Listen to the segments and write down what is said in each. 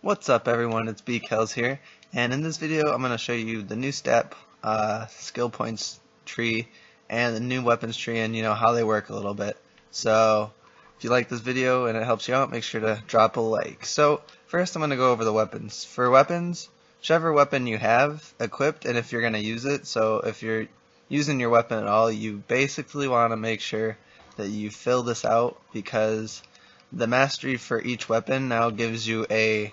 What's up everyone, it's BKels here, and in this video I'm going to show you the new stat skill points tree and the new weapons tree and how they work a little bit. So if you like this video and it helps you out, make sure to drop a like. So first I'm going to go over the weapons. For weapons, whichever weapon you have equipped and if you're going to use it, so if you're using your weapon at all, you basically want to make sure that you fill this out, because the mastery for each weapon now gives you a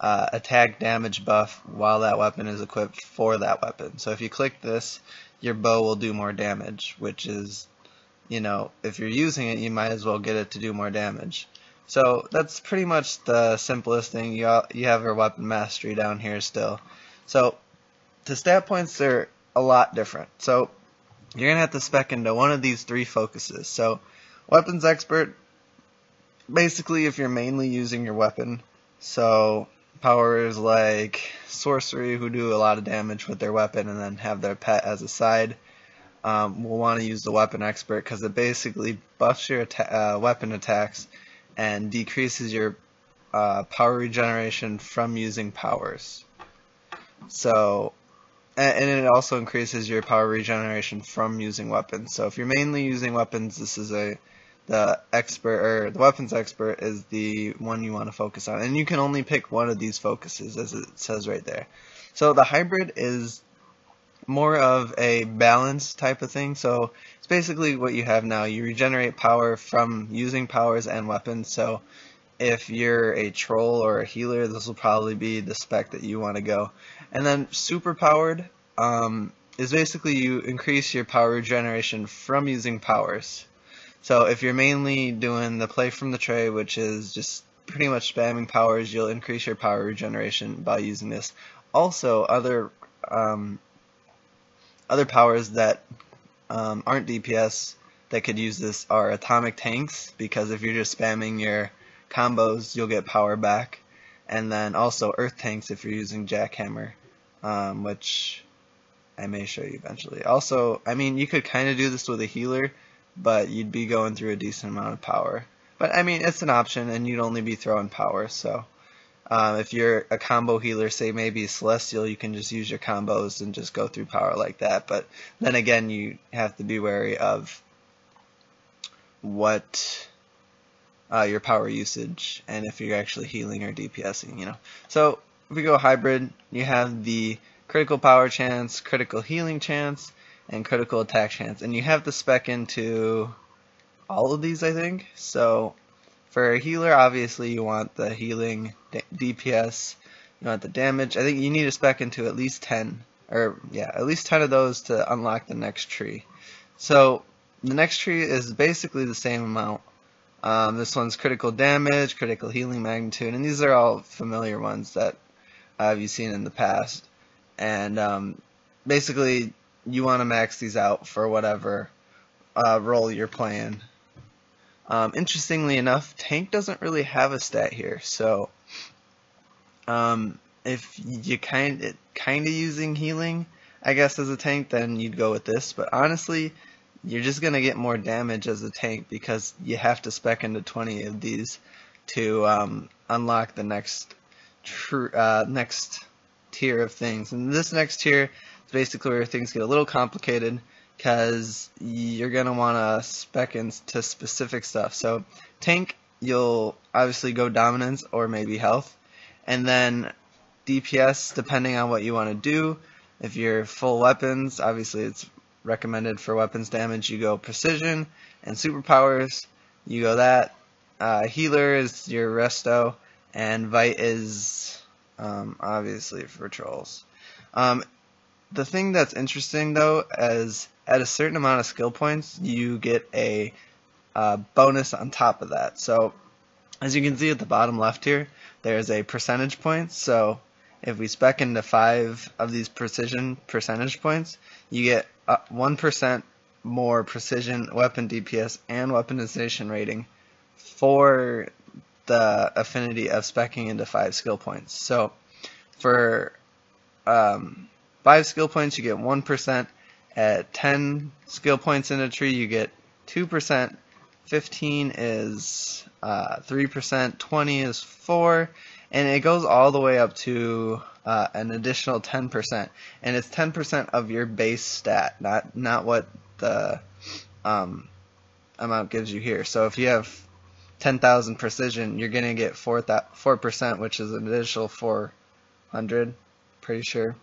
attack damage buff while that weapon is equipped for that weapon. So if you click this, your bow will do more damage, which is, if you're using it, you might as well get it to do more damage. So that's pretty much the simplest thing. You have your weapon mastery down here still. So the stat points are a lot different. So you're going to have to spec into one of these three focuses. So weapons expert, basically if you're mainly using your weapon, so powers like sorcery who do a lot of damage with their weapon and then have their pet as a side, will want to use the weapon expert because it basically buffs your weapon attacks and decreases your power regeneration from using powers. So, and it also increases your power regeneration from using weapons. So if you're mainly using weapons, this is the expert, or the weapons expert, is the one you want to focus on, and you can only pick one of these focuses, as it says right there. So the hybrid is more of a balance type of thing. So it's basically what you have now. You regenerate power from using powers and weapons. So if you're a troll or a healer, this will probably be the spec that you want to go. And then super powered is basically you increase your power regeneration from using powers. So if you're mainly doing the play from the tray, which is just pretty much spamming powers, you'll increase your power regeneration by using this. Also, other powers that aren't DPS that could use this are atomic tanks, because if you're just spamming your combos, you'll get power back. And then also earth tanks if you're using jackhammer, which I may show you eventually. Also, I mean, you could kind of do this with a healer, but you'd be going through a decent amount of power. But I mean, it's an option, and you'd only be throwing power. So if you're a combo healer, say maybe Celestial, you can just use your combos and just go through power like that. But then again, you have to be wary of what your power usage and if you're actually healing or DPSing, So if we go hybrid, you have the critical power chance, critical healing chance, and critical attack chance, and you have to spec into all of these, I think. So for a healer, obviously you want the healing, DPS, you want the damage. I think you need to spec into at least 10, or yeah, at least 10 of those to unlock the next tree. So the next tree is basically the same amount. This one's critical damage, critical healing magnitude, and these are all familiar ones that you've seen in the past. And basically you want to max these out for whatever role you're playing. Interestingly enough, tank doesn't really have a stat here, so if you kind of using healing, I guess, as a tank, then you'd go with this. But honestly, you're just gonna get more damage as a tank because you have to spec into 20 of these to unlock the next tier of things. And this next tier is basically where things get a little complicated, because you're going to want to spec into specific stuff. So tank, you'll obviously go dominance or maybe health, and then DPS depending on what you want to do. If you're full weapons, obviously it's recommended for weapons damage, you go precision, and superpowers, you go that. Healer is your resto, and Vite is obviously for trolls. The thing that's interesting though is at a certain amount of skill points you get a bonus on top of that. So as you can see at the bottom left here, there's a percentage points. So if we spec into 5 of these precision percentage points, you get 1% more precision, weapon DPS, and weaponization rating for the affinity of specking into 5 skill points. So for 5 skill points you get 1%, at 10 skill points in a tree you get 2%, 15 is 3%, 20 is 4, and it goes all the way up to an additional 10%, and it's 10% of your base stat, not what the amount gives you here. So if you have 10,000 precision, you're going to get 4%, which is an additional 400, pretty sure.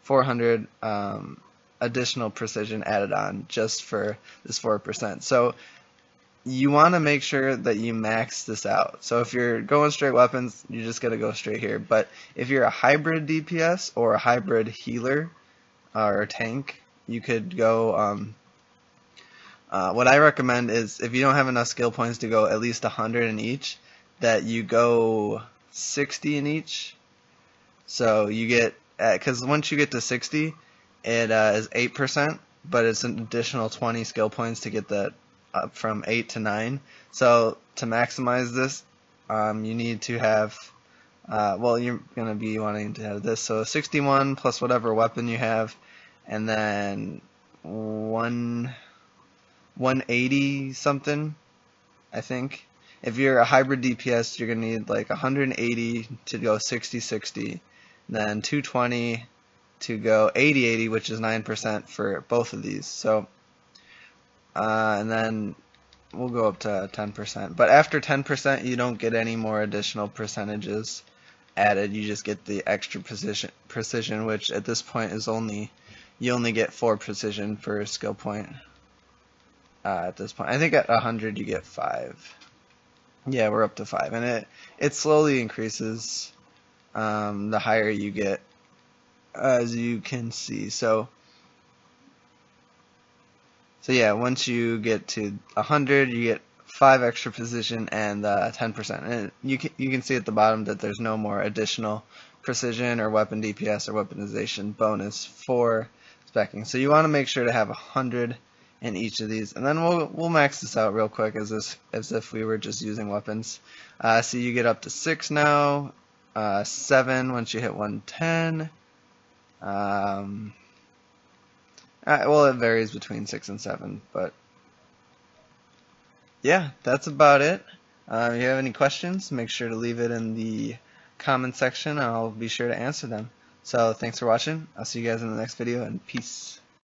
400 additional precision added on just for this 4%. So you want to make sure that you max this out. So if you're going straight weapons, you just got to go straight here. But if you're a hybrid DPS or a hybrid healer or tank, you could go what I recommend is, if you don't have enough skill points to go at least 100 in each, that you go 60 in each. So you get, because once you get to 60, it is 8%, but it's an additional 20 skill points to get that up from 8 to 9. So to maximize this, you need to have, well, you're going to be wanting to have this. So 61 plus whatever weapon you have, and then 180 something, I think. If you're a hybrid DPS, you're going to need like 180 to go 60-60, then 220 to go 80-80, which is 9% for both of these. So, and then we'll go up to 10%. But after 10%, you don't get any more additional percentages added. You just get the extra precision, which at this point is you only get 4 precision per skill point. At this point, I think at 100 you get 5. Yeah, we're up to 5, and it slowly increases the higher you get, as you can see. So yeah, once you get to 100, you get 5 extra precision and 10%. And you can see at the bottom that there's no more additional precision or weapon DPS or weaponization bonus for specing. So you want to make sure to have 100 in each of these, and then we'll max this out real quick as if we were just using weapons. So you get up to 6 now, 7 once you hit 110. Well, it varies between 6 and 7, but yeah, that's about it. If you have any questions, make sure to leave it in the comment section. I'll be sure to answer them. So thanks for watching. I'll see you guys in the next video, and peace.